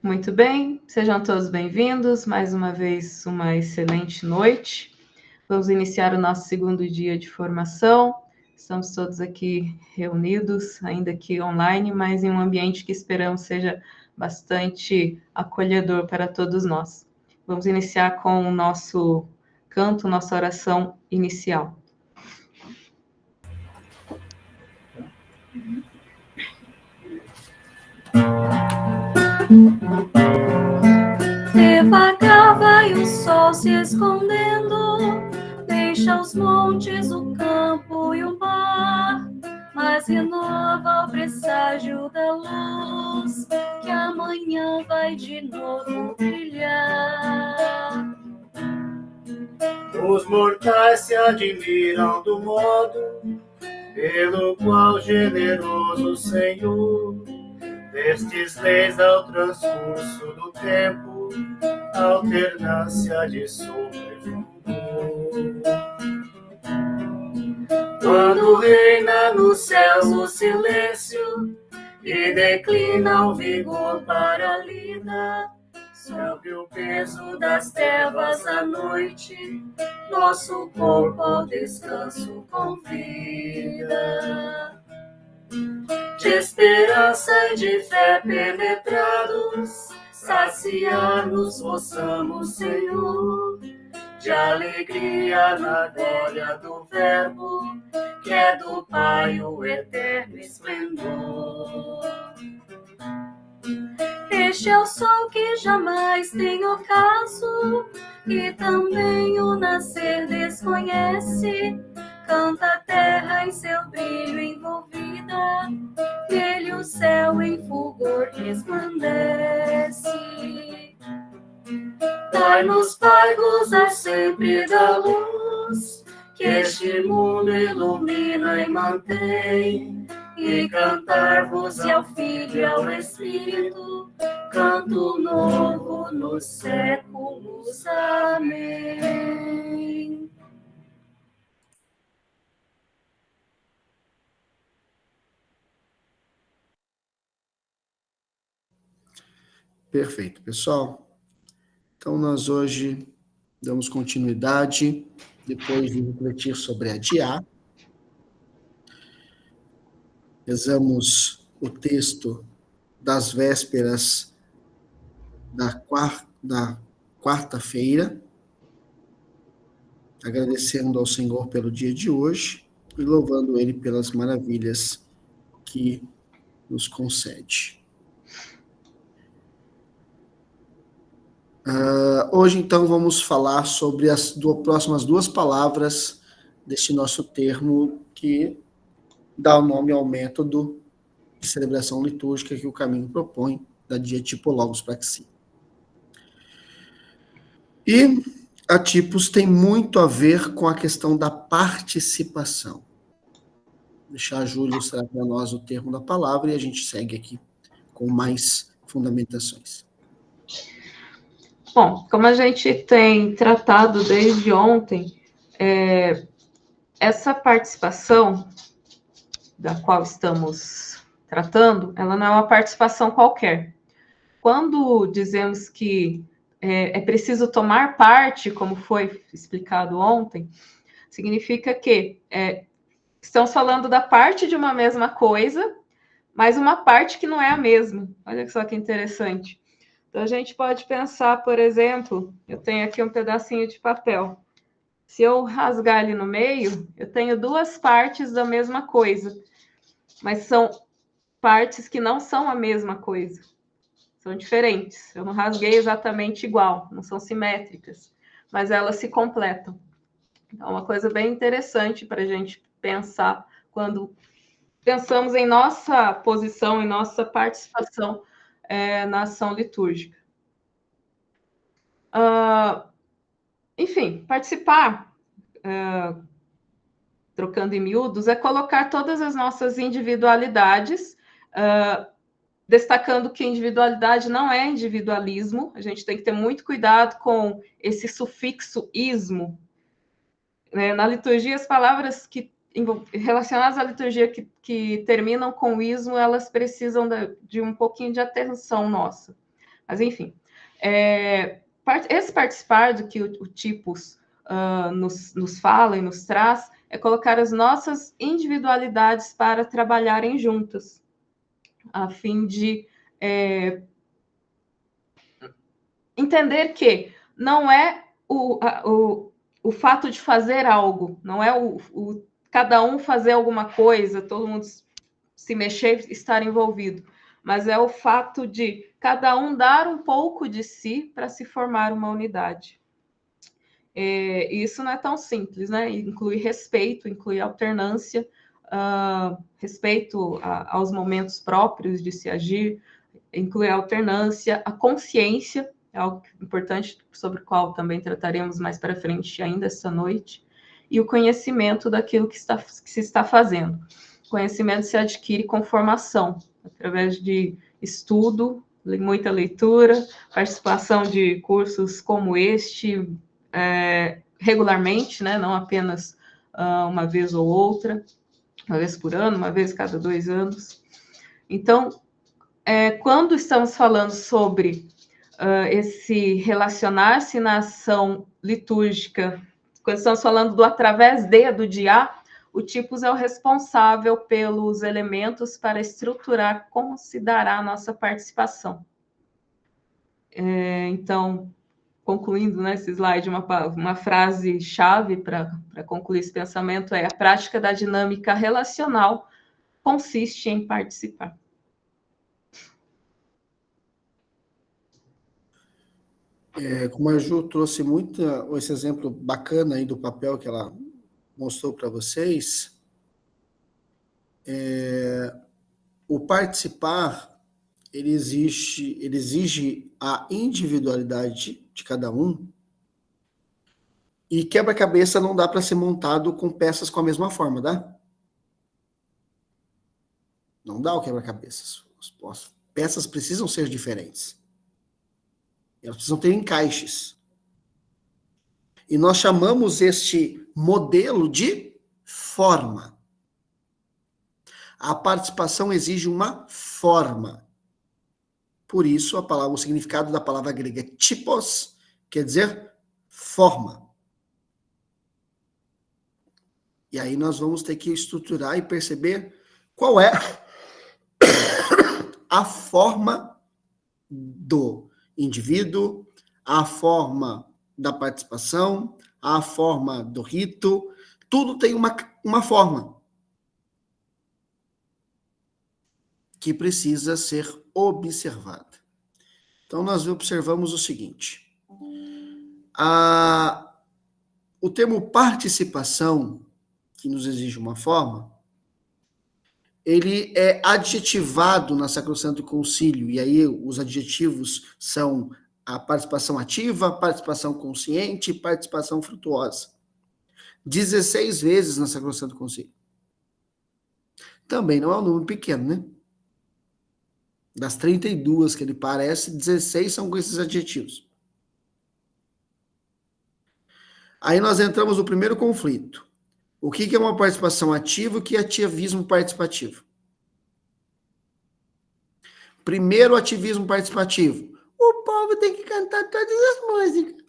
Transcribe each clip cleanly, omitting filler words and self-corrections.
Muito bem, sejam todos bem-vindos. Mais uma vez, uma excelente noite. Vamos iniciar o nosso segundo dia de formação. Estamos todos aqui reunidos, ainda que online, mas em um ambiente que esperamos seja bastante acolhedor para todos nós. Vamos iniciar com o nosso canto, nossa oração inicial. Devagar vai o sol se escondendo, deixa os montes, o campo e o mar, mas renova o presságio da luz, que amanhã vai de novo brilhar. Os mortais se admiram do modo pelo qual generoso Senhor destes leis ao transcurso do tempo, alternância de sobrefluor. Quando reina nos céus o silêncio e declina o vigor para a lida, sob o peso das trevas à noite, nosso corpo ao descanso convida. De esperança e de fé penetrados, saciar-nos possamos, Senhor, de alegria na glória do Verbo, que é do Pai o eterno esplendor. Este é o sol que jamais tem ocaso, e também o nascer desconhece. Canta a terra em seu brilho envolvida, nele o céu em fulgor resplandece. Dai-nos, Pai, gozar sempre da luz, que este mundo ilumina e mantém, e cantar-vos ao Filho e ao Espírito, canto novo nos séculos. Amém. Perfeito, pessoal. Então, nós hoje damos continuidade, depois de refletir sobre adiar. Rezamos o texto das vésperas da quarta-feira, agradecendo ao Senhor pelo dia de hoje e louvando Ele pelas maravilhas que nos concede. Hoje, então, vamos falar sobre as próximas duas palavras deste nosso termo que dá o nome ao método de celebração litúrgica que o Caminho propõe, da Diatipos Logos Praxia. E a tipos tem muito a ver com a questão da participação. Vou deixar a Júlia ilustrar para nós o termo da palavra e a gente segue aqui com mais fundamentações. Bom, como a gente tem tratado desde ontem, essa participação da qual estamos tratando, ela não é uma participação qualquer. Quando dizemos que é preciso tomar parte, como foi explicado ontem, significa que estamos falando da parte de uma mesma coisa, mas uma parte que não é a mesma. Olha só que interessante. Então, a gente pode pensar, por exemplo, eu tenho aqui um pedacinho de papel. Se eu rasgar ele no meio, eu tenho duas partes da mesma coisa, mas são partes que não são a mesma coisa. São diferentes. Eu não rasguei exatamente igual, não são simétricas, mas elas se completam. Então, é uma coisa bem interessante para a gente pensar quando pensamos em nossa posição, em nossa participação na ação litúrgica. Enfim, participar, trocando em miúdos, é colocar todas as nossas individualidades, destacando que individualidade não é individualismo, a gente tem que ter muito cuidado com esse sufixo ismo. Na liturgia, as palavras relacionadas à liturgia que terminam com ismo, elas precisam de um pouquinho de atenção nossa. Mas, enfim, esse participar do que o Tipos nos fala e nos traz é colocar as nossas individualidades para trabalharem juntas, a fim de entender que não é o fato de fazer algo, não é cada um fazer alguma coisa, todo mundo se mexer, estar envolvido, mas é o fato de cada um dar um pouco de si para se formar uma unidade. Isso não é tão simples, né? Inclui respeito, inclui alternância, respeito aos momentos próprios de se agir, inclui a alternância, a consciência, é algo importante sobre o qual também trataremos mais para frente ainda essa noite, e o conhecimento daquilo que se está fazendo. O conhecimento se adquire com formação, através de estudo, muita leitura, participação de cursos como este, regularmente, né? Não apenas uma vez ou outra, uma vez por ano, uma vez cada 2 anos. Então, quando estamos falando sobre esse relacionar-se na ação litúrgica, quando estamos falando do através do dia, o Tipos é o responsável pelos elementos para estruturar como se dará a nossa participação. Então, concluindo nesse slide, uma frase-chave para concluir esse pensamento é: a prática da dinâmica relacional consiste em participar. Como a Ju trouxe muito esse exemplo bacana aí do papel que ela mostrou para vocês, o participar, ele exige a individualidade de cada um, e quebra-cabeça não dá para ser montado com peças com a mesma forma, tá? Não dá o quebra-cabeças. As peças precisam ser diferentes. Elas precisam ter encaixes. E nós chamamos este modelo de forma. A participação exige uma forma. Por isso, o significado da palavra grega typos quer dizer forma. E aí nós vamos ter que estruturar e perceber qual é a forma do indivíduo, a forma da participação, a forma do rito, tudo tem uma forma que precisa ser observada. Então, nós observamos o seguinte: o termo participação, que nos exige uma forma, ele é adjetivado na Sacrosanto Concílio, e aí os adjetivos são a participação ativa, participação consciente e participação frutuosa. 16 vezes na Sacrosanto Concílio. Também não é um número pequeno, né? Das 32 que ele parece, 16 são com esses adjetivos. Aí nós entramos no primeiro conflito. O que é uma participação ativa e o que é ativismo participativo? Primeiro, ativismo participativo. O povo tem que cantar todas as músicas.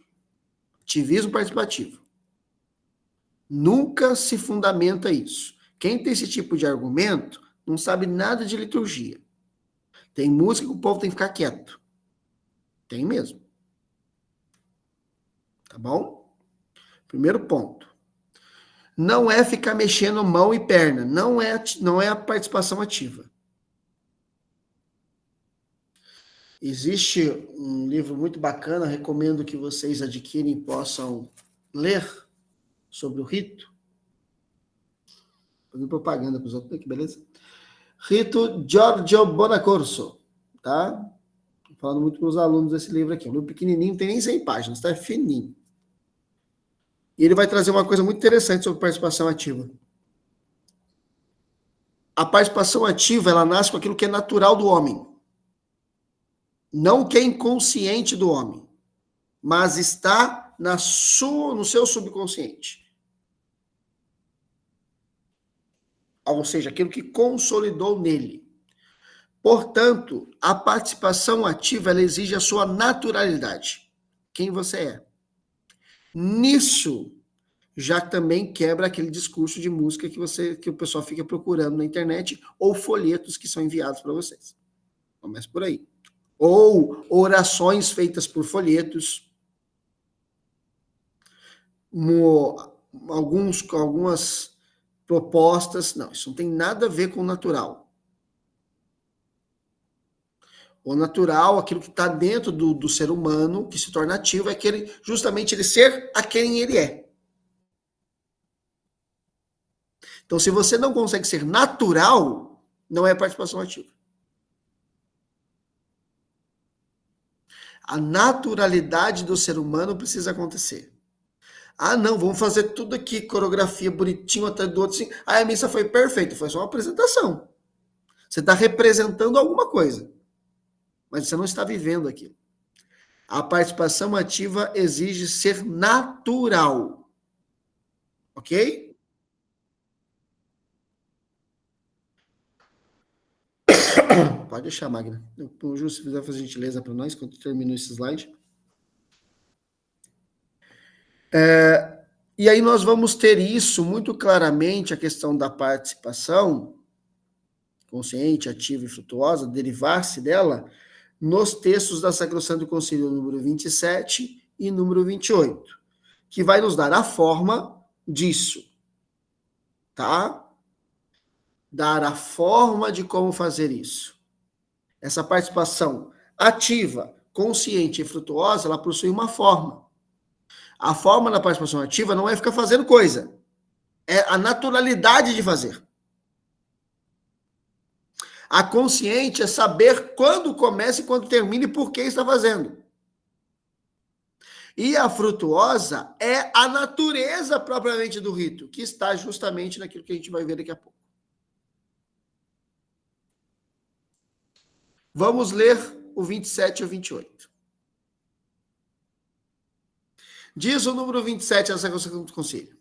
Ativismo participativo. Nunca se fundamenta isso. Quem tem esse tipo de argumento não sabe nada de liturgia. Tem música que o povo tem que ficar quieto. Tem mesmo. Tá bom? Primeiro ponto. Não é ficar mexendo mão e perna. Não é a participação ativa. Existe um livro muito bacana, recomendo que vocês adquirem e possam ler sobre o rito. Fazendo propaganda para os outros, que beleza? Rito Giorgio Bonaccorso, tá? Tô falando muito para os alunos desse livro aqui. Um livro pequenininho, não tem nem 100 páginas, tá? É fininho. E ele vai trazer uma coisa muito interessante sobre participação ativa. A participação ativa, ela nasce com aquilo que é natural do homem. Não o que é inconsciente do homem, mas está no seu subconsciente. Ou seja, aquilo que consolidou nele. Portanto, a participação ativa ela exige a sua naturalidade. Quem você é. Nisso, já também quebra aquele discurso de música que o pessoal fica procurando na internet ou folhetos que são enviados para vocês. Começa por aí. Ou orações feitas por folhetos. Algumas propostas. Não, isso não tem nada a ver com o natural. O natural, aquilo que está dentro do ser humano, que se torna ativo, é justamente ele ser a quem ele é. Então, se você não consegue ser natural, não é participação ativa. A naturalidade do ser humano precisa acontecer. Ah, não, vamos fazer tudo aqui, coreografia bonitinho até do outro. Assim. A missa foi perfeita, foi só uma apresentação. Você está representando alguma coisa, mas você não está vivendo aquilo. A participação ativa exige ser natural. Ok? Pode deixar, Magna. O Ju, se fizer fazer gentileza para nós, quando termino esse slide. E aí nós vamos ter isso muito claramente, a questão da participação consciente, ativa e frutuosa, derivar-se dela, nos textos da Sacrosanto Concílio número 27 e número 28, que vai nos dar a forma disso, tá? Dar a forma de como fazer isso. Essa participação ativa, consciente e frutuosa, ela possui uma forma. A forma da participação ativa não é ficar fazendo coisa. É a naturalidade de fazer. A consciente é saber quando começa e quando termina e por que está fazendo. E a frutuosa é a natureza propriamente do rito, que está justamente naquilo que a gente vai ver daqui a pouco. Vamos ler o 27 e o 28. Diz o número 27 da Sacrosanto do Concílio.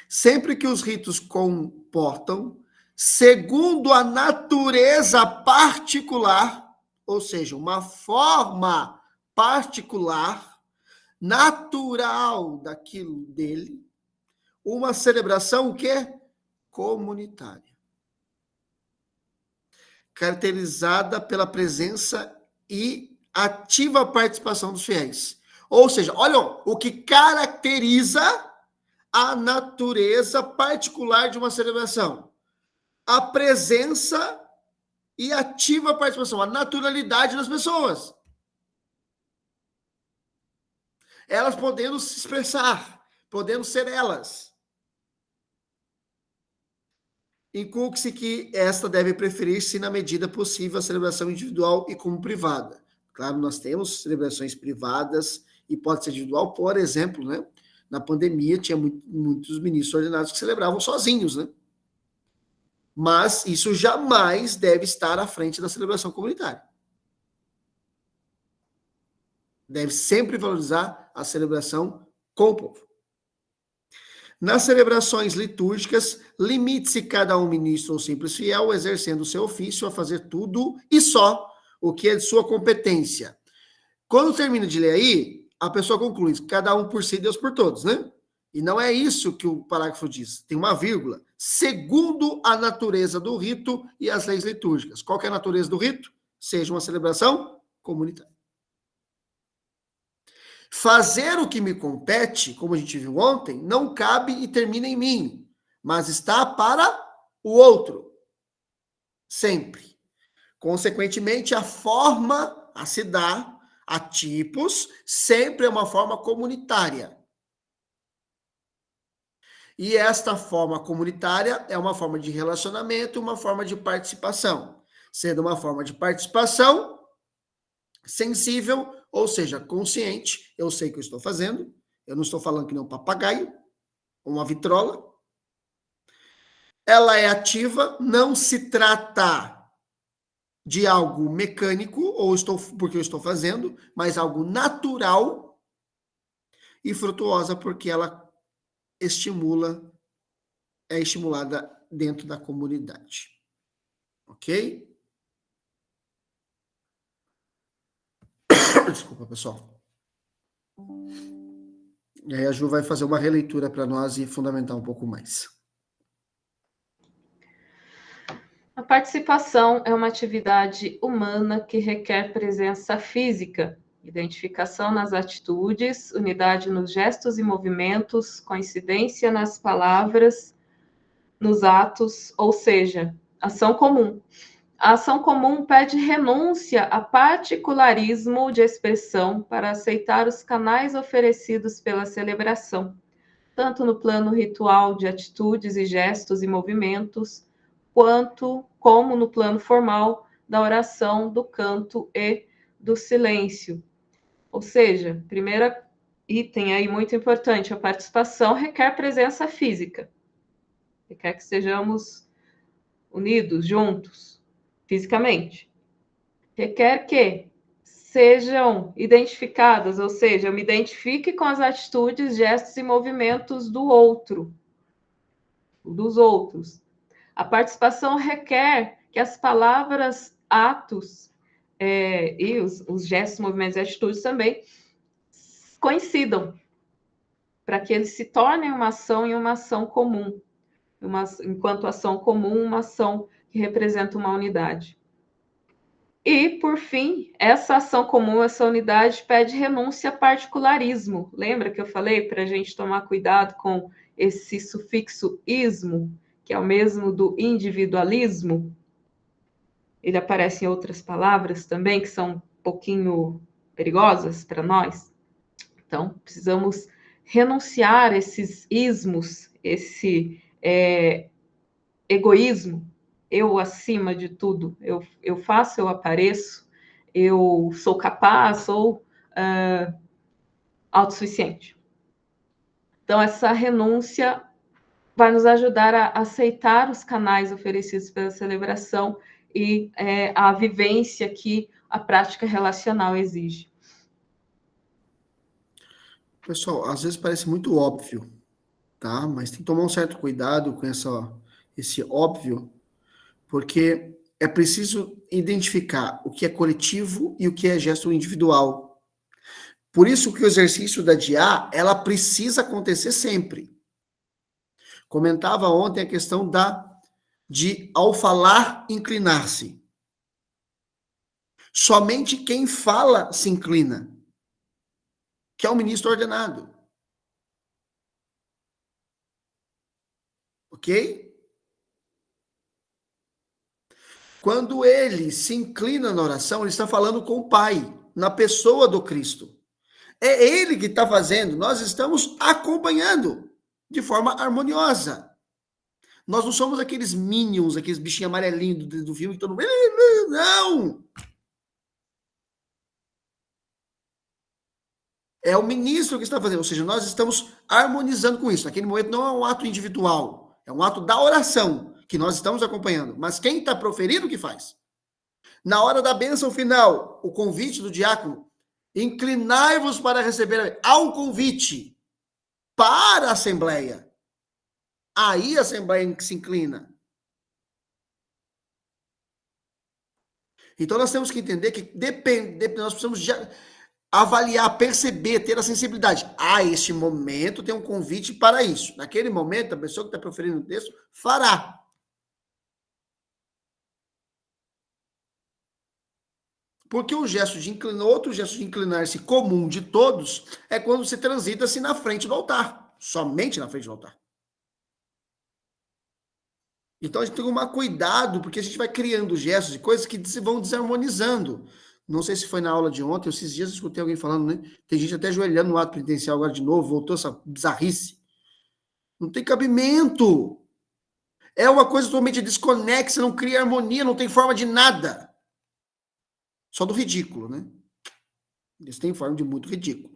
Sempre que os ritos comportam, segundo a natureza particular, ou seja, uma forma particular, natural daquilo dele, uma celebração o quê? Comunitária. Caracterizada pela presença e ativa participação dos fiéis. Ou seja, olha o que caracteriza a natureza particular de uma celebração. A presença e ativa participação, a naturalidade das pessoas. Elas podendo se expressar, podendo ser elas. Inclui-se que esta deve preferir-se na medida possível a celebração individual e como privada. Claro, nós temos celebrações privadas e pode ser individual, por exemplo, né? Na pandemia tinha muitos ministros ordenados que celebravam sozinhos, né? Mas isso jamais deve estar à frente da celebração comunitária. Deve sempre valorizar a celebração com o povo. Nas celebrações litúrgicas, limite-se cada um ministro ou simples fiel, exercendo o seu ofício a fazer tudo e só o que é de sua competência. Quando termina de ler aí, a pessoa conclui, cada um por si, Deus por todos, né? E não é isso que o parágrafo diz, tem uma vírgula. Segundo a natureza do rito e as leis litúrgicas. Qual que é a natureza do rito? Seja uma celebração comunitária. Fazer o que me compete, como a gente viu ontem, não cabe e termina em mim, mas está para o outro. Sempre. Consequentemente, a forma a se dar a tipos sempre é uma forma comunitária. E esta forma comunitária é uma forma de relacionamento, uma forma de participação. Sendo uma forma de participação sensível, ou seja, consciente, eu sei o que eu estou fazendo, eu não estou falando que nem um papagaio, uma vitrola. Ela é ativa, não se trata de algo mecânico, porque eu estou fazendo, mas algo natural e frutuosa, porque ela é estimulada dentro da comunidade. Ok? Desculpa, pessoal. E aí a Ju vai fazer uma releitura para nós e fundamentar um pouco mais. A participação é uma atividade humana que requer presença física, identificação nas atitudes, unidade nos gestos e movimentos, coincidência nas palavras, nos atos, ou seja, ação comum. A ação comum pede renúncia a particularismo de expressão para aceitar os canais oferecidos pela celebração, tanto no plano ritual de atitudes e gestos e movimentos, como no plano formal da oração, do canto e do silêncio. Ou seja, primeiro item aí muito importante, a participação requer presença física. Requer que sejamos unidos, juntos, fisicamente. Requer que sejam identificadas, ou seja, eu me identifique com as atitudes, gestos e movimentos do outro, dos outros. A participação requer que as palavras, atos e os gestos, movimentos e atitudes também coincidam, para que eles se tornem uma ação e uma ação comum. Enquanto ação comum, uma ação que representa uma unidade. E, por fim, essa ação comum, essa unidade, pede renúncia a particularismo. Lembra que eu falei para a gente tomar cuidado com esse sufixo ismo, que é o mesmo do individualismo? Ele aparece em outras palavras também, que são um pouquinho perigosas para nós. Então, precisamos renunciar a esses ismos, esse egoísmo, eu acima de tudo, eu faço, eu apareço, eu sou capaz, sou autossuficiente. Então, essa renúncia vai nos ajudar a aceitar os canais oferecidos pela celebração e a vivência que a prática relacional exige. Pessoal, às vezes parece muito óbvio, tá? Mas tem que tomar um certo cuidado com esse óbvio, porque é preciso identificar o que é coletivo e o que é gesto individual. Por isso que o exercício da DIA, ela precisa acontecer sempre. Comentava ontem a questão de ao falar, inclinar-se. Somente quem fala se inclina, que é o ministro ordenado. Ok? Quando ele se inclina na oração, ele está falando com o Pai, na pessoa do Cristo. É ele que está fazendo, nós estamos acompanhando de forma harmoniosa. Nós não somos aqueles minions, aqueles bichinhos amarelinhos do filme que todo mundo... Não! É o ministro que está fazendo, ou seja, nós estamos harmonizando com isso. Naquele momento não é um ato individual, é um ato da oração que nós estamos acompanhando. Mas quem está proferindo o que faz? Na hora da bênção final, o convite do diácono, inclinai-vos para receber. Há um convite para a Assembleia. Aí a Assembleia se inclina. Então nós temos que entender que nós precisamos avaliar, perceber, ter a sensibilidade. Este momento tem um convite para isso. Naquele momento, a pessoa que está proferindo o texto fará. Porque outro gesto de inclinar-se comum de todos é quando se transita-se na frente do altar. Somente na frente do altar. Então a gente tem que tomar cuidado, porque a gente vai criando gestos e coisas que se vão desarmonizando. Não sei se foi na aula de ontem, esses dias eu escutei alguém falando, né? Tem gente até ajoelhando no ato penitencial agora de novo, voltou essa bizarrice. Não tem cabimento. É uma coisa totalmente desconexa, não cria harmonia, não tem forma de nada. Só do ridículo, né? Eles têm forma de muito ridículo.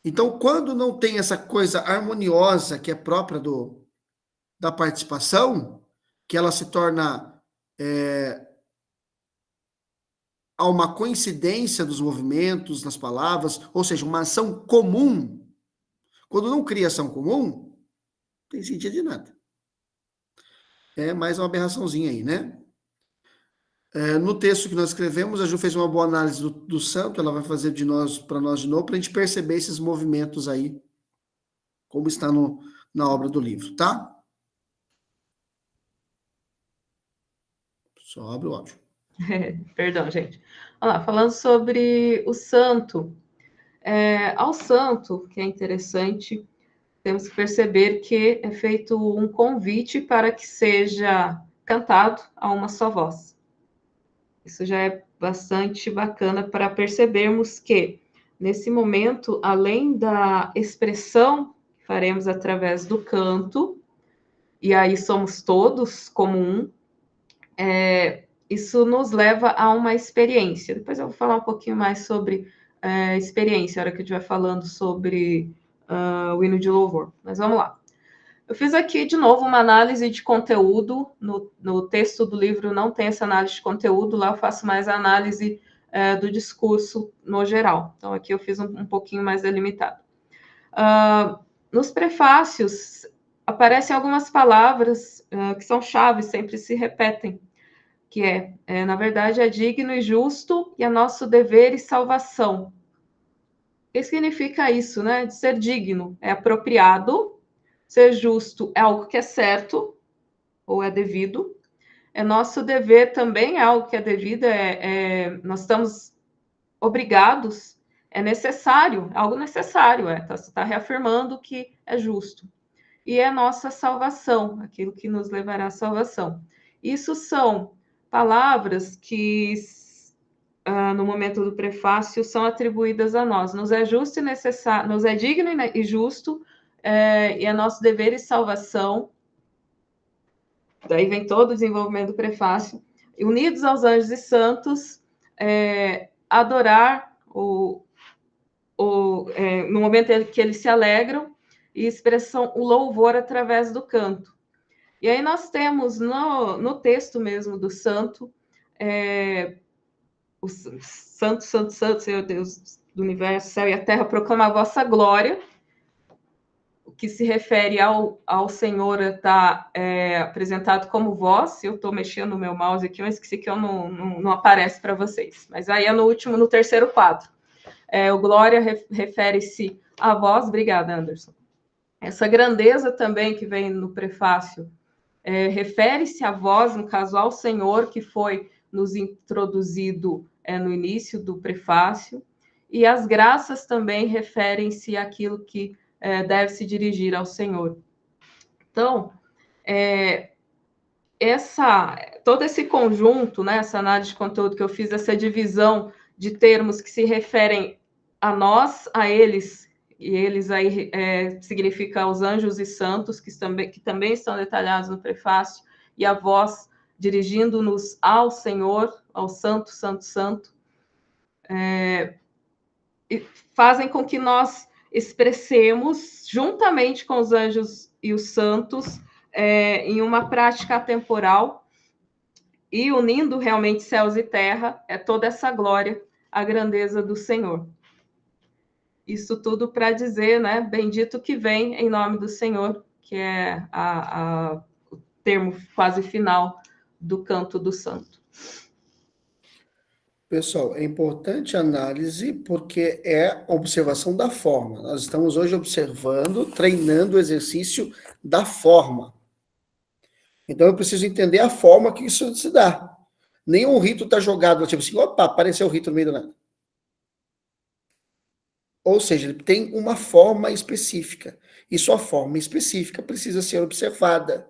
Então, quando não tem essa coisa harmoniosa que é própria da participação, que ela se torna há uma coincidência dos movimentos, das palavras, ou seja, uma ação comum. Quando não cria ação comum, não tem sentido de nada. É mais uma aberraçãozinha aí, né? No texto que nós escrevemos, a Ju fez uma boa análise do santo, ela vai fazer para nós de novo, para a gente perceber esses movimentos aí, como está na obra do livro, tá? Só abre o áudio. Perdão, gente. Olha lá, falando sobre o santo. Ao santo, que é interessante, temos que perceber que é feito um convite para que seja cantado a uma só voz. Isso já é bastante bacana para percebermos que, nesse momento, além da expressão que faremos através do canto, e aí somos todos como um, isso nos leva a uma experiência. Depois eu vou falar um pouquinho mais sobre experiência, a hora que eu estiver falando sobre o hino de louvor. Mas vamos lá. Eu fiz aqui, de novo, uma análise de conteúdo. No texto do livro não tem essa análise de conteúdo, lá eu faço mais a análise do discurso no geral. Então, aqui eu fiz um pouquinho mais delimitado. Nos prefácios, aparecem algumas palavras que são chaves, sempre se repetem, que na verdade, é digno e justo, e é nosso dever e salvação. O que significa isso, né? De ser digno, é apropriado. Ser justo é algo que é certo, ou é devido. É nosso dever também, é algo que é devido, nós estamos obrigados, é necessário, é algo necessário, você está reafirmando que é justo. E é nossa salvação, aquilo que nos levará à salvação. Isso são palavras que, no momento do prefácio, são atribuídas a nós. Nos é justo e necessário, nos é digno e justo, e é nosso dever e salvação. Daí vem todo o desenvolvimento do prefácio. Unidos aos anjos e santos, adorar no momento em que eles se alegram e expressam o louvor através do canto. E aí nós temos no texto mesmo do santo, o santo, santo, santo, Senhor Deus do universo, céu e a terra, proclama a vossa glória. O que se refere ao Senhor está apresentado como voz. Eu estou mexendo no meu mouse aqui, eu esqueci que eu não aparece para vocês. Mas aí é no terceiro quadro. O glória refere-se à voz. Obrigada, Anderson. Essa grandeza também que vem no prefácio refere-se à voz, no caso ao Senhor, que foi nos introduzido no início do prefácio. E as graças também referem-se àquilo que deve se dirigir ao Senhor. Então, todo esse conjunto, né, essa análise de conteúdo que eu fiz, essa divisão de termos que se referem a nós, a eles, e eles aí significa os anjos e santos, que também estão detalhados no prefácio, e a voz dirigindo-nos ao Senhor, ao Santo, Santo, Santo, e fazem com que nós expressemos, juntamente com os anjos e os santos, em uma prática atemporal, e unindo realmente céus e terra, toda essa glória, a grandeza do Senhor. Isso tudo para dizer, né, bendito que vem em nome do Senhor, que é o termo quase final do canto do santo. Pessoal, é importante a análise porque é observação da forma. Nós estamos hoje observando, treinando o exercício da forma. Então eu preciso entender a forma que isso se dá. Nenhum rito está jogado, tipo assim, opa, apareceu o rito no meio do nada. Ou seja, ele tem uma forma específica. E sua forma específica precisa ser observada.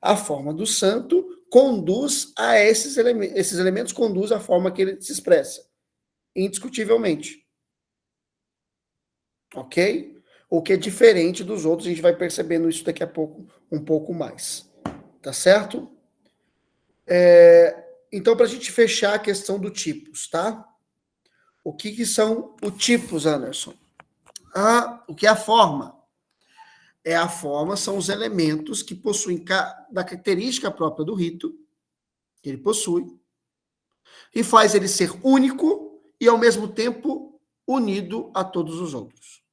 A forma do santo conduz a esses elementos conduz à forma que ele se expressa, indiscutivelmente. Ok? O que é diferente dos outros, a gente vai percebendo isso daqui a pouco, um pouco mais. Tá certo? Então, para a gente fechar a questão do tipos, tá? O que são os tipos, Anderson? O que é a forma? A forma são os elementos que possuem da característica própria do rito, que ele possui, e faz ele ser único e, ao mesmo tempo, unido a todos os outros.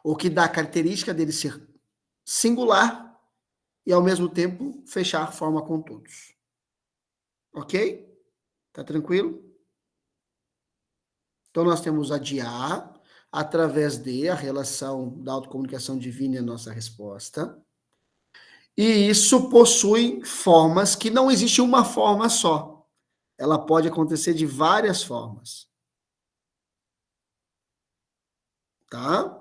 O que dá a característica dele ser singular e, ao mesmo tempo, fechar a forma com todos. Ok? Tá tranquilo? Então, nós temos a de A, através de a relação da autocomunicação divina e a nossa resposta. E isso possui formas que não existe uma forma só. Ela pode acontecer de várias formas. Tá?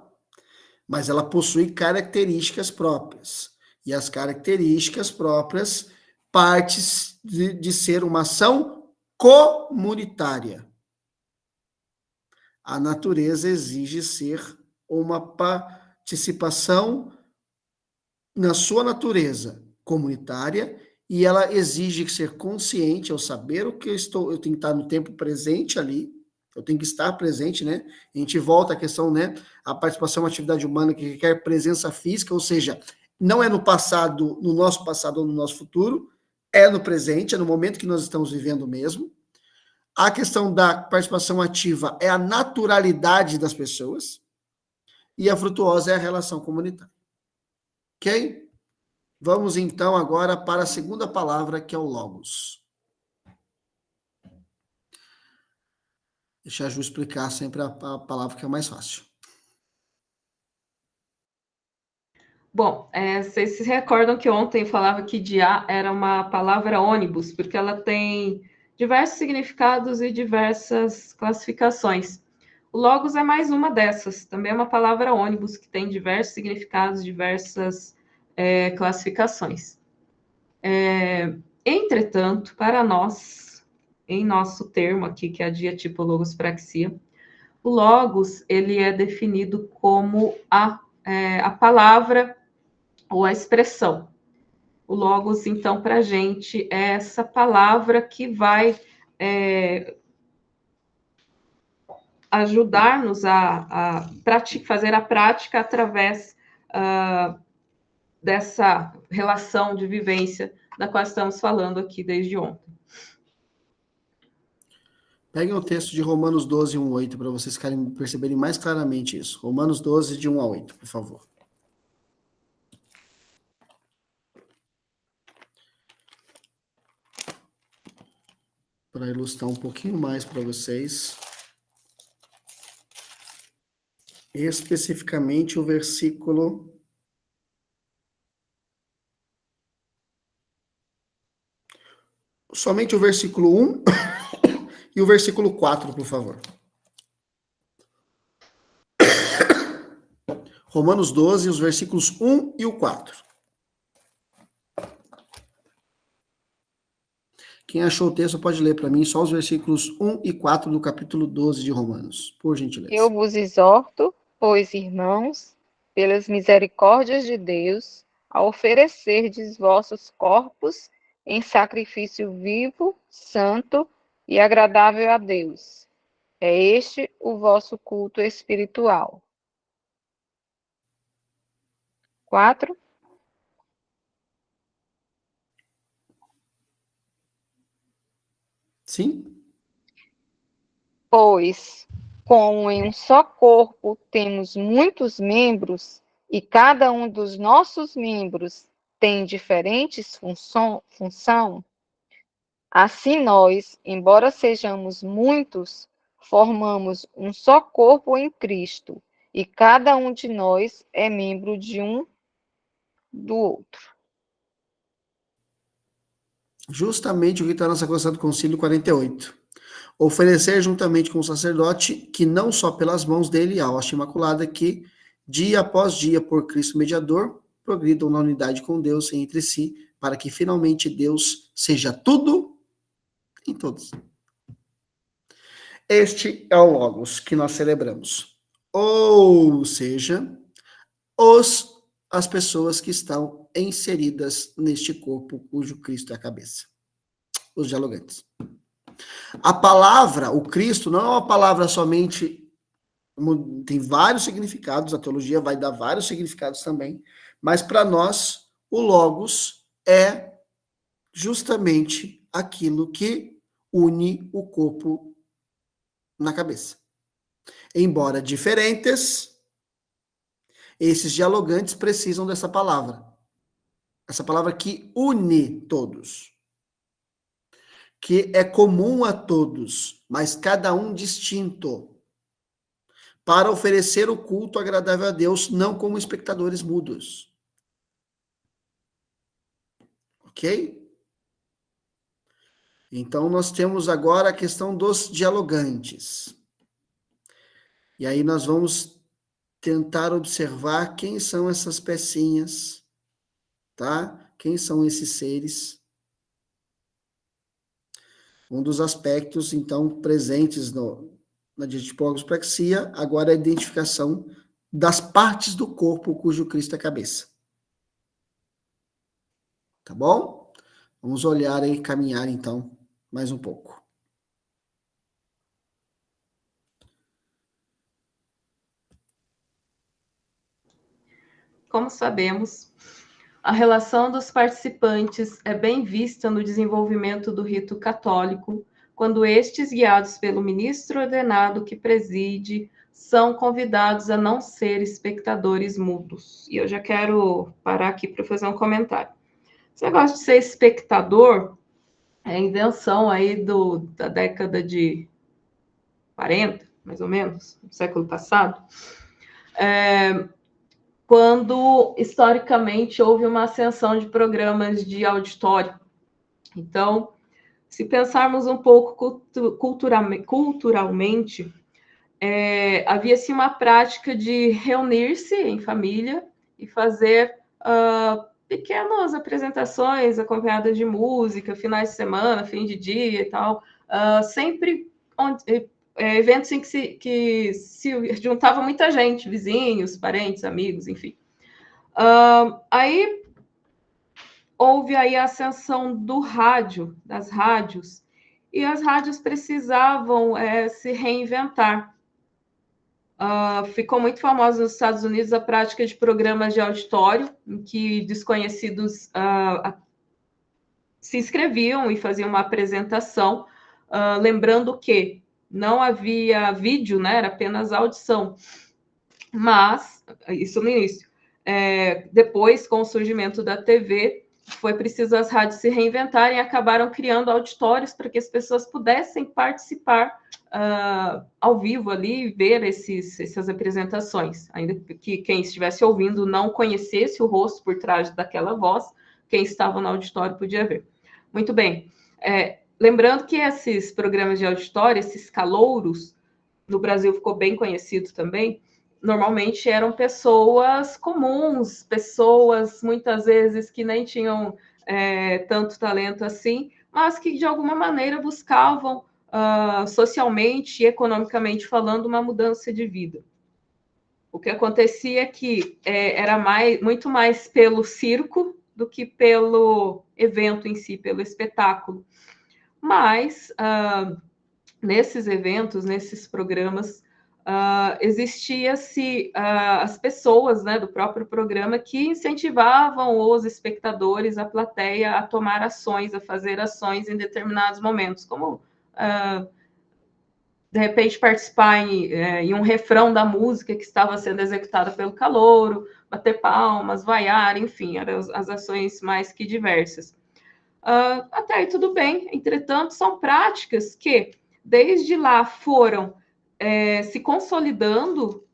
Mas ela possui características próprias. E as características próprias partes de ser uma ação comunitária. A natureza exige ser uma participação na sua natureza comunitária e ela exige ser consciente ao saber o que eu tenho que estar no tempo presente ali, eu tenho que estar presente, né? A gente volta à questão, né? A participação em uma atividade humana que requer presença física, ou seja, não é no passado, no nosso passado ou no nosso futuro, é no presente, é no momento que nós estamos vivendo mesmo. A questão da participação ativa é a naturalidade das pessoas e a frutuosa é a relação comunitária. Ok? Vamos então agora para a segunda palavra, que é o logos. Deixa a Ju explicar sempre a palavra que é mais fácil. Bom, vocês se recordam que ontem eu falava que dia era uma palavra ônibus, porque ela tem diversos significados e diversas classificações. O logos é mais uma dessas, também é uma palavra ônibus que tem diversos significados, diversas classificações. Entretanto, para nós, em nosso termo aqui, que é a diatipo logospraxia, o logos ele é definido como a palavra ou a expressão. O logos, então, para a gente, é essa palavra que vai ajudar-nos a fazer a prática através dessa relação de vivência da qual estamos falando aqui desde ontem. Peguem o texto de Romanos 12, 1 a 8, para vocês perceberem mais claramente isso. Romanos 12, de 1 a 8, por favor. Para ilustrar um pouquinho mais para vocês. Especificamente o versículo... Somente o versículo 1 e o versículo 4, por favor. Romanos 12, os versículos 1 e o 4. Quem achou o texto pode ler para mim só os versículos 1 e 4 do capítulo 12 de Romanos, por gentileza. Eu vos exorto, pois, irmãos, pelas misericórdias de Deus, a oferecerdes vossos corpos em sacrifício vivo, santo e agradável a Deus. É este o vosso culto espiritual. 4. Sim? Pois, como em um só corpo temos muitos membros, e cada um dos nossos membros tem diferentes função, assim nós, embora sejamos muitos, formamos um só corpo em Cristo, e cada um de nós é membro de um do outro. Justamente o que está na Sacrosanto do Concílio 48. Oferecer juntamente com o sacerdote, que não só pelas mãos dele, a hóstia imaculada, que dia após dia, por Cristo mediador, progridam na unidade com Deus e entre si, para que finalmente Deus seja tudo em todos. Este é o Logos que nós celebramos. Ou seja, as pessoas que estão inseridas neste corpo cujo Cristo é a cabeça. Os dialogantes. A palavra, o Cristo, não é uma palavra somente, tem vários significados, a teologia vai dar vários significados também, mas para nós, o Logos é justamente aquilo que une o corpo na cabeça. Embora diferentes, esses dialogantes precisam dessa palavra. Essa palavra que une todos. que é comum a todos, mas cada um distinto, para oferecer o culto agradável a Deus, não como espectadores mudos. Ok? Então, nós temos agora a questão dos dialogantes. E aí nós vamos tentar observar quem são essas pecinhas, tá? Quem são esses seres? Um dos aspectos, então, presentes na digitipogospraxia, agora é a identificação das partes do corpo cujo Cristo é a cabeça. Tá bom? Vamos olhar e caminhar, então, mais um pouco. Como sabemos, a relação dos participantes é bem vista no desenvolvimento do rito católico, quando estes, guiados pelo ministro ordenado que preside, são convidados a não ser espectadores mudos. E eu já quero parar aqui para fazer um comentário. Esse negócio de ser espectador é invenção aí da década de 40, mais ou menos, do século passado, quando, historicamente, houve uma ascensão de programas de auditório. Então, se pensarmos um pouco culturalmente, havia-se uma prática de reunir-se em família e fazer pequenas apresentações acompanhadas de música, finais de semana, fim de dia e tal, sempre eventos em que se juntava muita gente, vizinhos, parentes, amigos, enfim. Aí houve aí a ascensão do rádio, das rádios, e as rádios precisavam se reinventar. Ficou muito famosa nos Estados Unidos a prática de programas de auditório, em que desconhecidos se inscreviam e faziam uma apresentação, lembrando que não havia vídeo, né, era apenas audição. Mas, isso no início. Depois, com o surgimento da TV, foi preciso as rádios se reinventarem e acabaram criando auditórios para que as pessoas pudessem participar ao vivo ali, ver essas apresentações. Ainda que quem estivesse ouvindo não conhecesse o rosto por trás daquela voz, quem estava no auditório podia ver. Muito bem. Lembrando que esses programas de auditório, esses calouros, no Brasil ficou bem conhecido também, normalmente eram pessoas comuns, pessoas muitas vezes que nem tinham tanto talento assim, mas que de alguma maneira buscavam socialmente e economicamente falando uma mudança de vida. O que acontecia é que era muito mais pelo circo do que pelo evento em si, pelo espetáculo. Mas nesses eventos, nesses programas, existia-se as pessoas, né, do próprio programa que incentivavam os espectadores, a plateia, a tomar ações, a fazer ações em determinados momentos, como de repente participar em um refrão da música que estava sendo executada pelo calouro, bater palmas, vaiar, enfim, eram as ações mais que diversas. Até aí tudo bem, entretanto, são práticas que, desde lá, foram se consolidando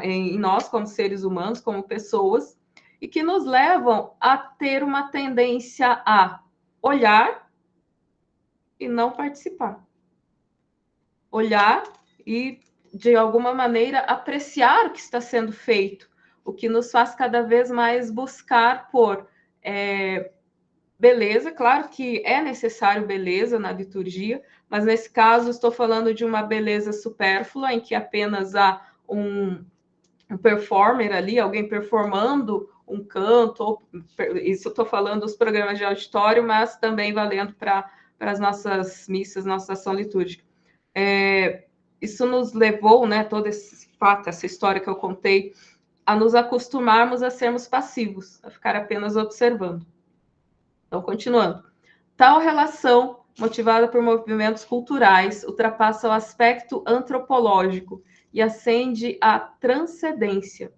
em nós, como seres humanos, como pessoas, e que nos levam a ter uma tendência a olhar e não participar. Olhar e, de alguma maneira, apreciar o que está sendo feito, o que nos faz cada vez mais buscar por beleza. Claro que é necessário beleza na liturgia, mas nesse caso estou falando de uma beleza supérflua, em que apenas há um performer ali, alguém performando um canto, isso estou falando dos programas de auditório, mas também valendo para as nossas missas, nossa ação litúrgica. Isso nos levou, né, todo esse fato, essa história que eu contei, a nos acostumarmos a sermos passivos, a ficar apenas observando. Então, continuando. Tal relação, motivada por movimentos culturais, ultrapassa o aspecto antropológico e ascende à transcendência,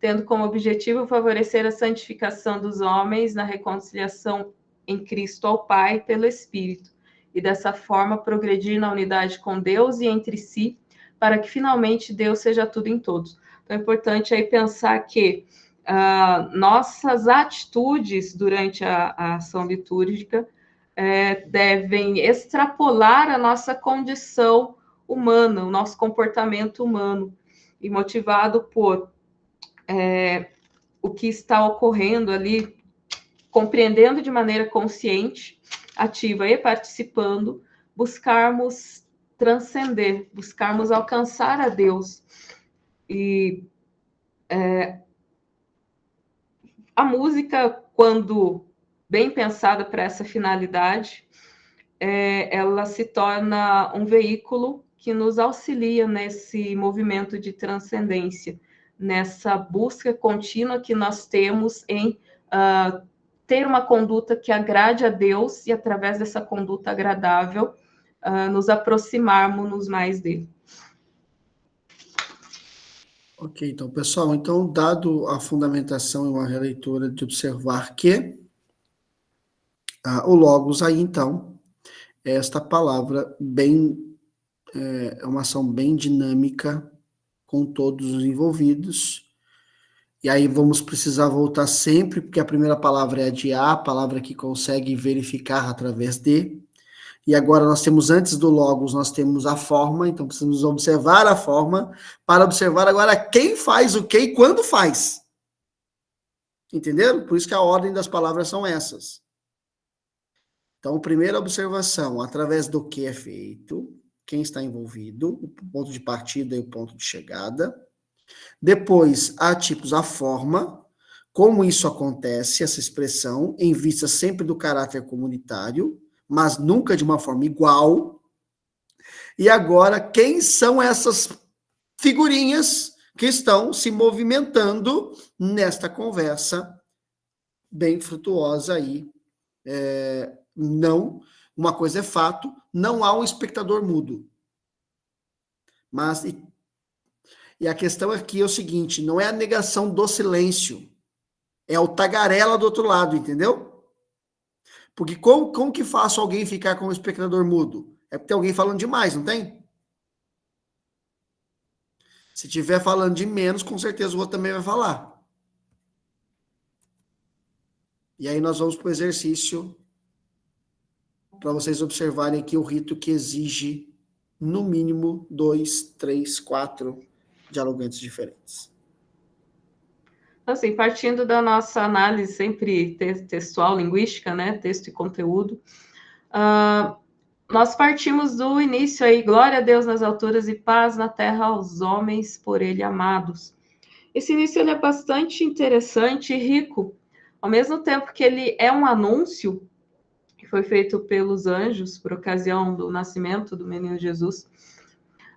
tendo como objetivo favorecer a santificação dos homens na reconciliação em Cristo ao Pai pelo Espírito, e dessa forma progredir na unidade com Deus e entre si, para que finalmente Deus seja tudo em todos. Então é importante aí pensar que nossas atitudes durante a ação litúrgica devem extrapolar a nossa condição humana, o nosso comportamento humano, e motivado por o que está ocorrendo ali, compreendendo de maneira consciente, ativa e participando, buscarmos transcender, buscarmos alcançar a Deus. E a música, quando bem pensada para essa finalidade, ela se torna um veículo que nos auxilia nesse movimento de transcendência, nessa busca contínua que nós temos em ter uma conduta que agrade a Deus e, através dessa conduta agradável, nos aproximarmos mais dele. Ok, então, pessoal, dado a fundamentação e uma releitura de observar que o Logos aí, então, esta palavra é uma ação bem dinâmica com todos os envolvidos, e aí vamos precisar voltar sempre, porque a primeira palavra é a de a palavra que consegue verificar através de, e agora nós temos, antes do Logos, nós temos a forma, então precisamos observar a forma, para observar agora quem faz o que e quando faz. Entenderam? Por isso que a ordem das palavras são essas. Então, primeira observação, através do que é feito, quem está envolvido, o ponto de partida e o ponto de chegada. Depois, a forma, como isso acontece, essa expressão, em vista sempre do caráter comunitário, mas nunca de uma forma igual. E agora, quem são essas figurinhas que estão se movimentando nesta conversa bem frutuosa aí? Não, uma coisa é fato, não há um espectador mudo. Mas, e a questão aqui é o seguinte, não é a negação do silêncio, é o tagarela do outro lado, entendeu? Porque como que faço alguém ficar como espectador mudo? É porque tem alguém falando demais, não tem? Se tiver falando de menos, com certeza o outro também vai falar. E aí nós vamos para o exercício, para vocês observarem aqui o rito que exige, no mínimo, 2, 3, 4 dialogantes diferentes. Assim, partindo da nossa análise sempre textual, linguística, né, texto e conteúdo, nós partimos do início aí, glória a Deus nas alturas e paz na terra aos homens por ele amados. Esse início ele é bastante interessante e rico, ao mesmo tempo que ele é um anúncio que foi feito pelos anjos por ocasião do nascimento do menino Jesus.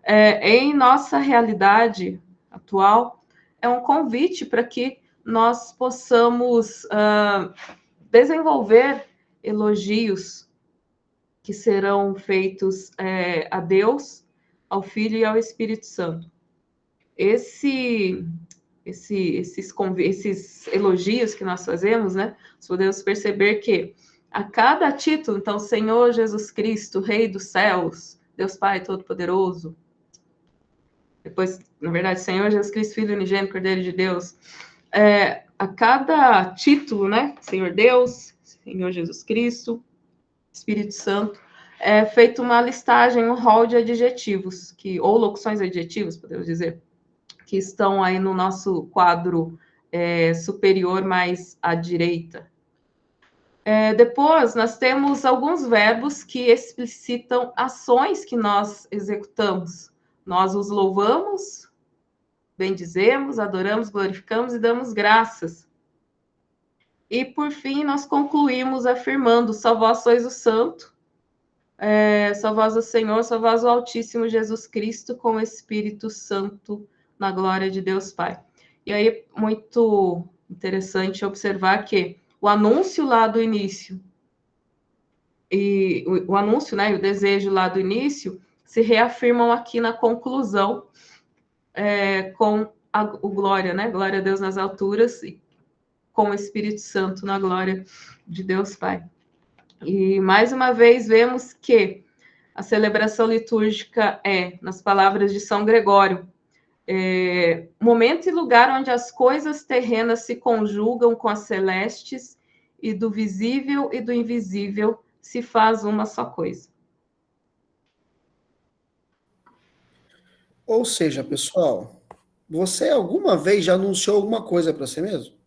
Em nossa realidade atual, é um convite para que nós possamos desenvolver elogios que serão feitos a Deus, ao Filho e ao Espírito Santo. Esses elogios que nós fazemos, né, nós podemos perceber que a cada título, então, Senhor Jesus Cristo, Rei dos céus, Deus Pai Todo-Poderoso, depois, na verdade, Senhor Jesus Cristo, Filho unigênito, Cordeiro de Deus, a cada título, né, Senhor Deus, Senhor Jesus Cristo, Espírito Santo, é feita uma listagem, um rol de adjetivos, ou locuções adjetivas, podemos dizer, que estão aí no nosso quadro superior mais à direita. Depois, nós temos alguns verbos que explicitam ações que nós executamos. Nós os louvamos, bendizemos, adoramos, glorificamos e damos graças. E, por fim, nós concluímos afirmando, só vós sois o santo, só vós o Senhor, só vós o Altíssimo Jesus Cristo, com o Espírito Santo, na glória de Deus Pai. E aí, muito interessante observar que o anúncio lá do início, e o anúncio, né, e o desejo lá do início, se reafirmam aqui na conclusão, com o glória, né? Glória a Deus nas alturas, e com o Espírito Santo na glória de Deus Pai. E, mais uma vez, vemos que a celebração litúrgica é, nas palavras de São Gregório, momento e lugar onde as coisas terrenas se conjugam com as celestes e do visível e do invisível se faz uma só coisa. Ou seja, pessoal, você alguma vez já anunciou alguma coisa para si mesmo?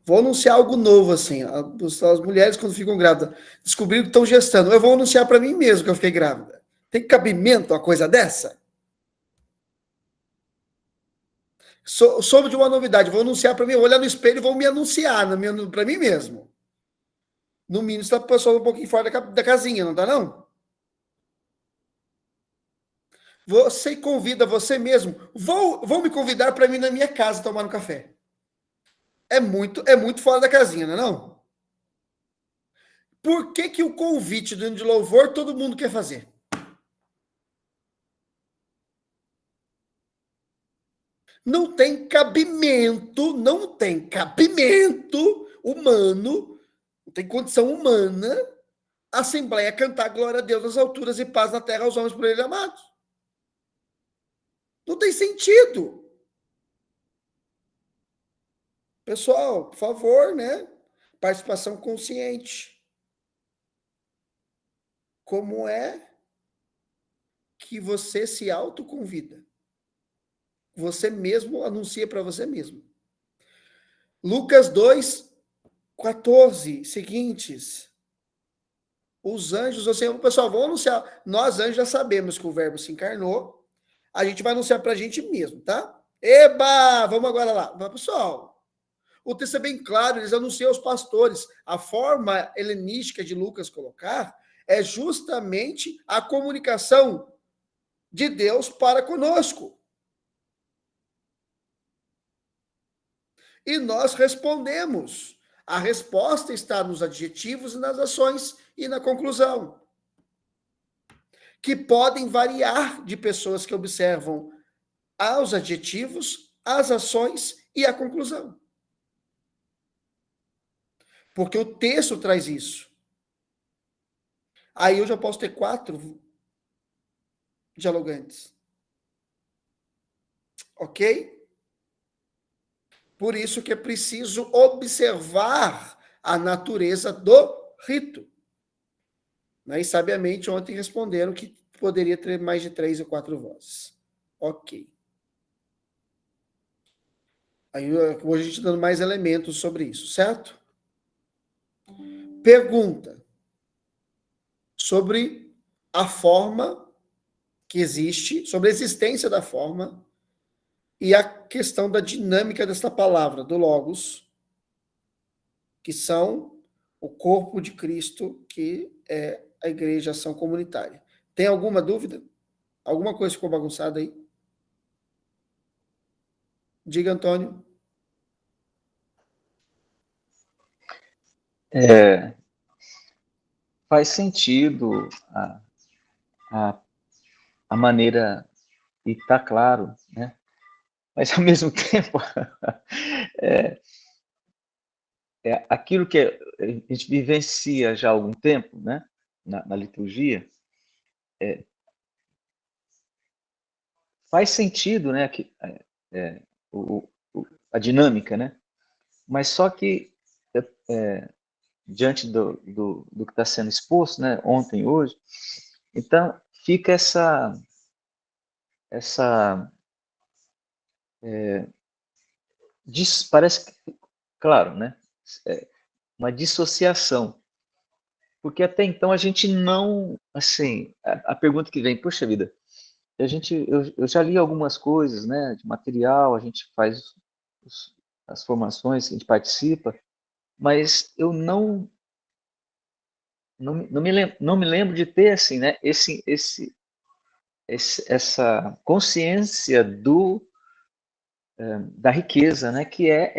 Vou anunciar algo novo, assim. As mulheres, quando ficam grávidas, descobriram que estão gestando. Eu vou anunciar para mim mesmo que eu fiquei grávida. Tem cabimento uma coisa dessa? Soube de uma novidade, vou anunciar para mim, vou olhar no espelho e vou me anunciar para mim mesmo. No mínimo, está passando um pouquinho fora da casinha, não tá não? Você convida você mesmo. Vou me convidar para mim na minha casa tomar um café. É muito fora da casinha, não é não? Por que o convite do hino de louvor todo mundo quer fazer? Não tem cabimento humano, não tem condição humana a Assembleia cantar glória a Deus nas alturas e paz na terra aos homens por ele amados. Não tem sentido. Pessoal, por favor, né? Participação consciente. Como é que você se autoconvida? Você mesmo anuncia para você mesmo. Lucas 2:14, seguintes. Os anjos, assim, pessoal, vão anunciar. Nós, anjos, já sabemos que o verbo se encarnou. A gente vai anunciar para a gente mesmo, tá? Eba! Vamos agora lá. Mas, pessoal, o texto é bem claro, eles anunciam aos pastores. A forma helenística de Lucas colocar é justamente a comunicação de Deus para conosco. E nós respondemos. A resposta está nos adjetivos e nas ações e na conclusão, que podem variar de pessoas que observam aos adjetivos, as ações e a conclusão. Porque o texto traz isso. Aí eu já posso ter 4 dialogantes. Ok? Por isso que é preciso observar a natureza do rito. E sabiamente ontem responderam que poderia ter mais de 3 ou 4 vozes. Ok. Aí hoje a gente dando mais elementos sobre isso, certo? Pergunta sobre a forma que existe, sobre a existência da forma e a questão da dinâmica desta palavra, do Logos, que são o corpo de Cristo, que é a igreja ação comunitária. Tem alguma dúvida? Alguma coisa ficou bagunçada aí? Diga, Antônio. Faz sentido a maneira, e está claro, né? Mas, ao mesmo tempo, aquilo que a gente vivencia já há algum tempo, né? Na liturgia, faz sentido, né? A dinâmica, né? Mas só que, diante do que está sendo exposto, né? Ontem e hoje, então fica parece que, claro, né? Uma dissociação. Porque até então a gente não, assim, a pergunta que vem, poxa vida, eu já li algumas coisas, né, de material, a gente faz as formações, a gente participa, mas eu não me lembro de ter, assim, né, essa consciência da riqueza, né, que é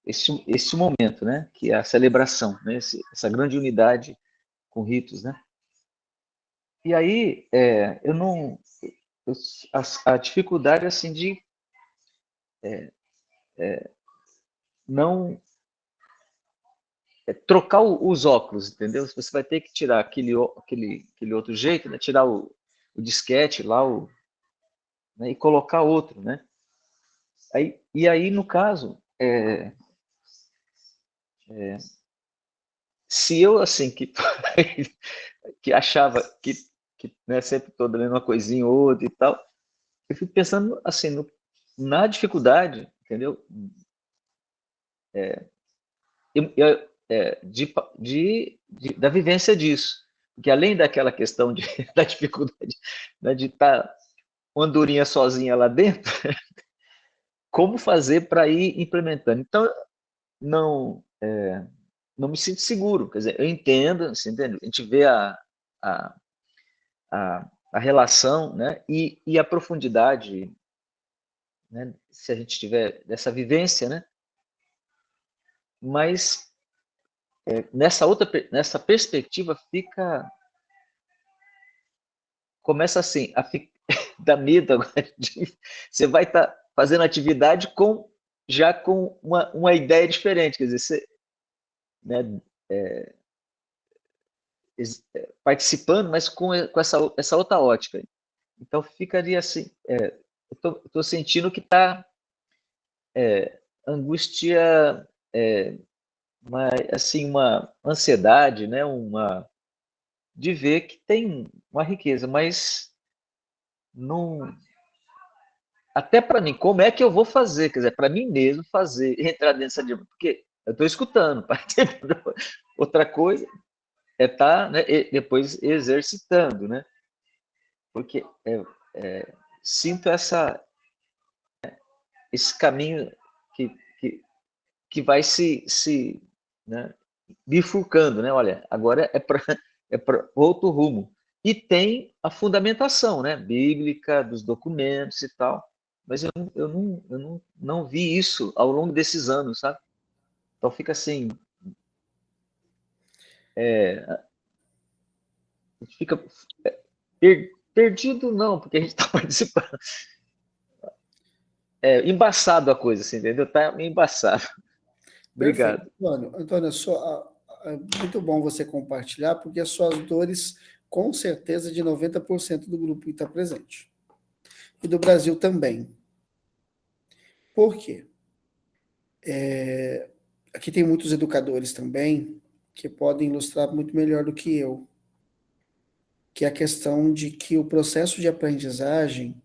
este momento, né, que é a celebração, né, essa grande unidade com ritos, né. E aí, a dificuldade, assim, de não trocar os óculos, entendeu? Você vai ter que tirar aquele outro jeito, né? Tirar o disquete lá, né? E colocar outro, né? E aí, no caso, se eu, assim, que achava que né, sempre estou lendo uma coisinha ou outra e tal, eu fico pensando, assim, na dificuldade, entendeu? Da vivência disso. Porque além daquela questão da dificuldade, né, de estar uma andorinha sozinha lá dentro, como fazer para ir implementando? Então, não me sinto seguro. Quer dizer, eu entendo, você entende? A gente vê a relação, né, e a profundidade, né, se a gente tiver dessa vivência, né, mas nessa perspectiva começa assim, dá medo agora você vai estar fazendo atividade já com uma ideia diferente, quer dizer, você, né, participando, mas com essa outra ótica. Então ficaria assim, eu estou sentindo que está angústia, assim, uma ansiedade, né, de ver que tem uma riqueza, mas não. Até para mim, como é que eu vou fazer? Quer dizer, para mim mesmo fazer, entrar dentro dessa. Porque eu estou escutando, outra coisa é estar, né, depois exercitando, né? Porque sinto esse caminho que vai né, bifurcando, né? Olha, agora é para outro rumo. E tem a fundamentação, né, bíblica, dos documentos e tal, mas eu não vi isso ao longo desses anos, sabe? Então fica assim, a gente fica perdido, não, porque a gente está participando. Embaçado a coisa, assim, entendeu? Tá embaçado. Obrigado. Perfeito, Antônio, é muito bom você compartilhar, porque as suas dores, com certeza, de 90% do grupo está presente. E do Brasil também. Por quê? Aqui tem muitos educadores também que podem ilustrar muito melhor do que eu, que é a questão de que o processo de aprendizagem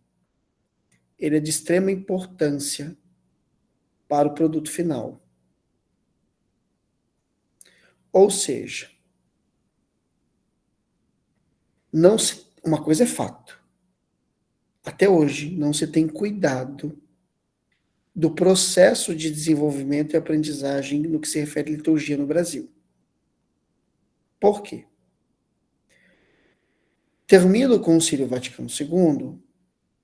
ele é de extrema importância para o produto final. Ou seja, uma coisa é fato. Até hoje, não se tem cuidado do processo de desenvolvimento e aprendizagem no que se refere à liturgia no Brasil. Por quê? Termina o Concílio Vaticano II,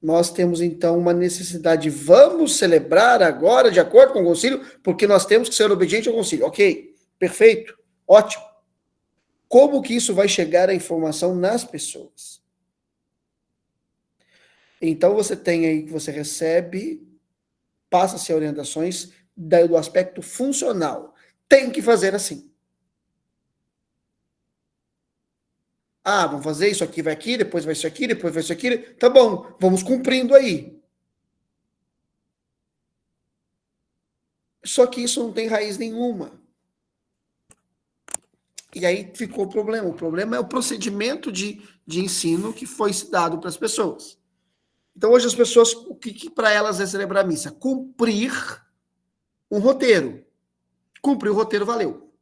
nós temos então uma necessidade, vamos celebrar agora de acordo com o concílio, porque nós temos que ser obedientes ao concílio. Ok, perfeito, ótimo. Como que isso vai chegar a informação nas pessoas? Então você tem aí que você recebe, passa-se orientações do aspecto funcional. Tem que fazer assim. Ah, vamos fazer isso aqui, vai aqui, depois vai isso aqui, depois vai isso aqui. Tá bom, vamos cumprindo aí. Só que isso não tem raiz nenhuma. E aí ficou o problema. O problema é o procedimento de ensino que foi dado para as pessoas. Então, hoje as pessoas, o que para elas é celebrar a missa? Cumprir um roteiro. Cumprir o roteiro, valeu.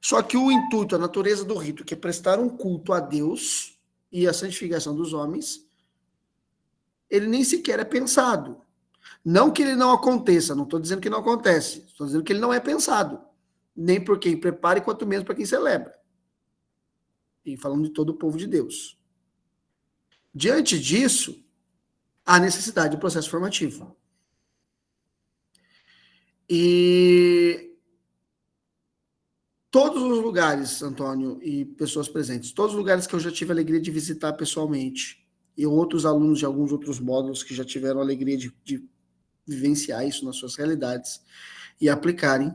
Só que o intuito, a natureza do rito, que é prestar um culto a Deus e a santificação dos homens, ele nem sequer é pensado. Não que ele não aconteça, não estou dizendo que não acontece, estou dizendo que ele não é pensado. Nem por quem prepara, e quanto menos para quem celebra. E falando de todo o povo de Deus. Diante disso, há necessidade de processo formativo. E todos os lugares, Antônio, e pessoas presentes, todos os lugares que eu já tive a alegria de visitar pessoalmente, e outros alunos de alguns outros módulos que já tiveram a alegria de vivenciar isso nas suas realidades e aplicarem,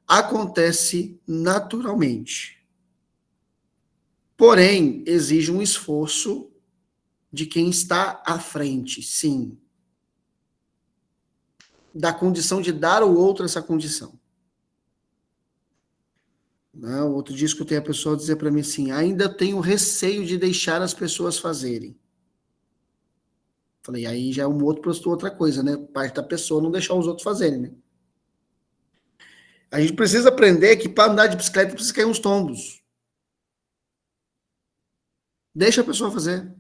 acontece naturalmente. Porém, exige um esforço de quem está à frente, sim. Da condição de dar ao outro essa condição. Não, outro dia escutei a pessoa dizer para mim assim, ainda tenho receio de deixar as pessoas fazerem. Falei, aí já é outra coisa, né? Parte da pessoa não deixar os outros fazerem, né? A gente precisa aprender que para andar de bicicleta precisa cair uns tombos. Deixa a pessoa fazer.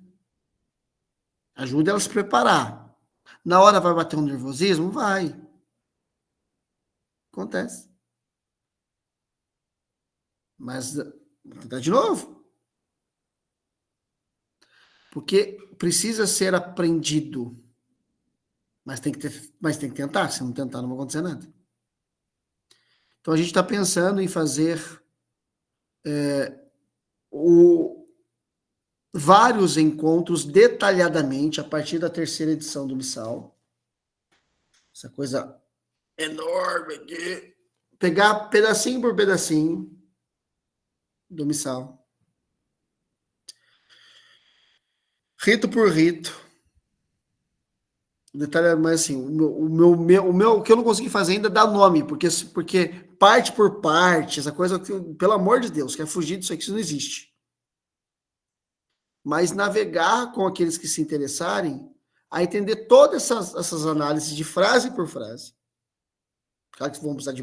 Ajuda ela a se preparar. Na hora vai bater um nervosismo? Vai. Acontece. Mas vou tentar de novo. Porque precisa ser aprendido. Mas tem que tentar. Se não tentar, não vai acontecer nada. Então a gente está pensando em fazer vários encontros detalhadamente a partir da 3ª edição do Missal. Essa coisa enorme aqui. Pegar pedacinho por pedacinho do Missal. Rito por rito. Detalhe, mas assim, o que eu não consegui fazer ainda é dar nome, porque parte por parte, essa coisa, pelo amor de Deus, quer fugir disso aqui, isso não existe. Mas navegar com aqueles que se interessarem a entender todas essas análises de frase por frase. Claro que vão precisar de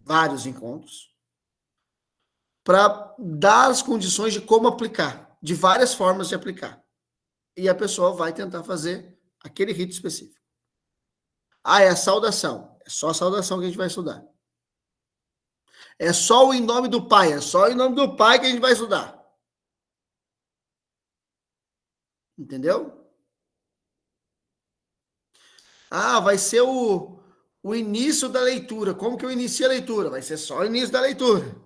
vários encontros. Para dar as condições de como aplicar, de várias formas de aplicar. E a pessoa vai tentar fazer aquele rito específico. Ah, é a saudação. É só a saudação que a gente vai estudar. É só o em nome do Pai. É só o em nome do Pai que a gente vai estudar. Entendeu? Ah, vai ser o início da leitura. Como que eu inicio a leitura? Vai ser só o início da leitura.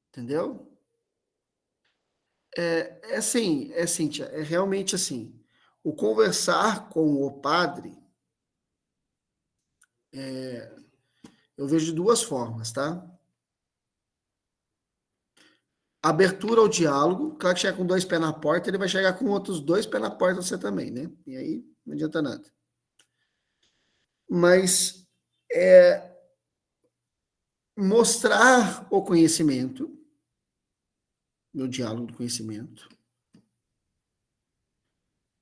Entendeu? Assim, Cíntia, é realmente assim. O conversar com o padre, eu vejo de duas formas, tá? Abertura ao diálogo, claro que chega com 2 pés na porta, ele vai chegar com outros 2 pés na porta você também, né? E aí não adianta nada. Mas mostrar o conhecimento, no diálogo do conhecimento,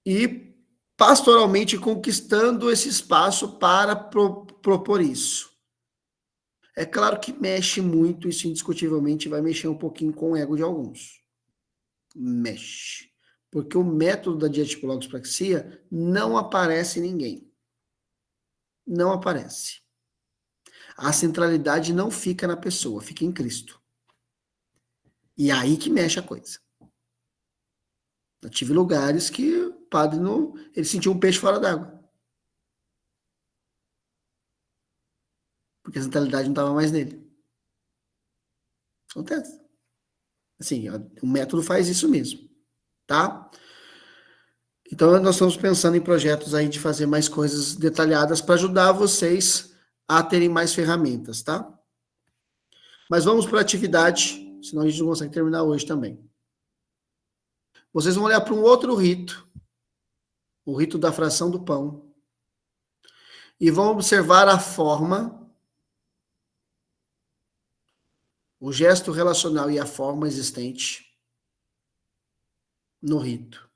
e pastoralmente conquistando esse espaço para propor isso. É claro que mexe muito, isso indiscutivelmente vai mexer um pouquinho com o ego de alguns. Mexe. Porque o método da diatipologospraxia não aparece em ninguém. Não aparece. A centralidade não fica na pessoa, fica em Cristo. E é aí que mexe a coisa. Eu tive lugares que o padre ele sentiu um peixe fora d'água. Porque a centralidade não estava mais nele. Acontece. Assim, o método faz isso mesmo. Tá? Então, nós estamos pensando em projetos aí de fazer mais coisas detalhadas para ajudar vocês a terem mais ferramentas, tá? Mas vamos para a atividade, senão a gente não consegue terminar hoje também. Vocês vão olhar para um outro rito, o rito da fração do pão, e vão observar a forma, o gesto relacional e a forma existente no rito.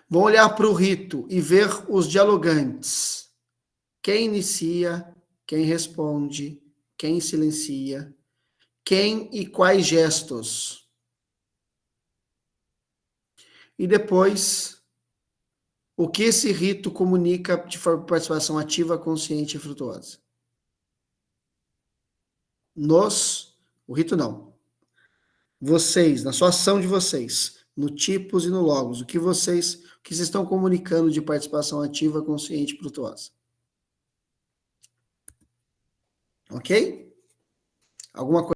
Vão olhar para o rito e ver os dialogantes. Quem inicia, quem responde, quem silencia, quem e quais gestos. E depois, o que esse rito comunica de forma de participação ativa, consciente e frutuosa. O rito não. Vocês, na sua ação de vocês, no tipos e no logos, o que vocês estão comunicando de participação ativa, consciente e frutuosa. Ok? Alguma coisa?